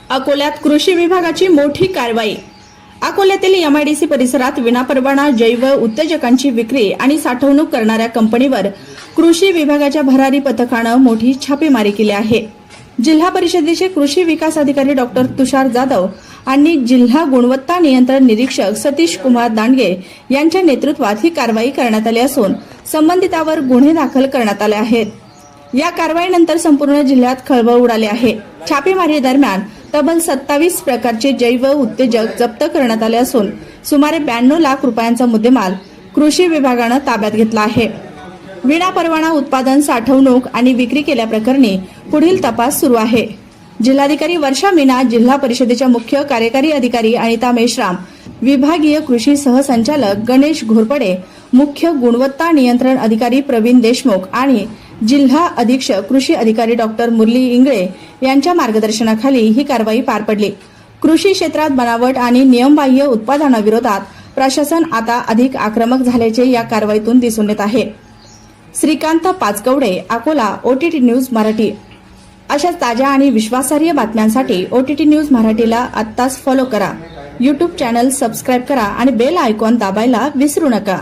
अकोल्यात कृषी विभागाची मोठी कारवाई। अकोल्यातील एमआयडीसी परिसरात विनापरवाना जैव उत्तेजकांची विक्री आणि साठवणूक करणाऱ्या कंपनीवर कृषी विभागाच्या भरारी पथकानं मोठी छापेमारी केली आहे। जिल्हा परिषदेचे कृषी विकास अधिकारी डॉक्टर तुषार जाधव आणि जिल्हा गुणवत्ता नियंत्रण निरीक्षक सतीश कुमार दांडगे यांच्या नेतृत्वात ही कारवाई करण्यात आली असून संबंधितांवर गुन्हे दाखल करण्यात आले आहेत। या कारवाईनंतर संपूर्ण जिल्ह्यात खळबळ उडाली आहे। छापेमारी दरम्यान तब्बल 27 प्रकारचे जैव उत्तेजक जप्त करण्यात आले असून सुमारे 92 लाख रुपयांचा मुद्देमाल कृषी विभागानं ताब्यात घेतला आहे। विनापरवाना उत्पादन साठवणूक आणि विक्री केल्याप्रकरणी पुढील तपास सुरू आहे। जिल्हाधिकारी वर्षा मीना, जिल्हा परिषदेच्या मुख्य कार्यकारी अधिकारी अनिता मेश्राम, विभागीय कृषी सहसंचालक गणेश घोरपडे, मुख्य गुणवत्ता नियंत्रण अधिकारी प्रवीण देशमुख आणि जिल्हा अधीक्षक कृषी अधिकारी डॉक्टर मुरली इंगळे यांच्या मार्गदर्शनाखाली ही कारवाई पार पडली। कृषी क्षेत्रात बनावट आणि नियमबाह्य उत्पादनाविरोधात प्रशासन आता अधिक आक्रमक झाल्याचे या कारवाईतून दिसून येत आहे। Shrikant Pachkawade, Akola, OTT news Marathi. अशा ताज्या आणि विश्वासार्ह बातम्यांसाठी OTT न्यूज मराठीला आत्ताच फॉलो करा। YouTube चॅनल सबस्क्राइब करा आणि बेल आयकॉन दाबायला विसरू नका।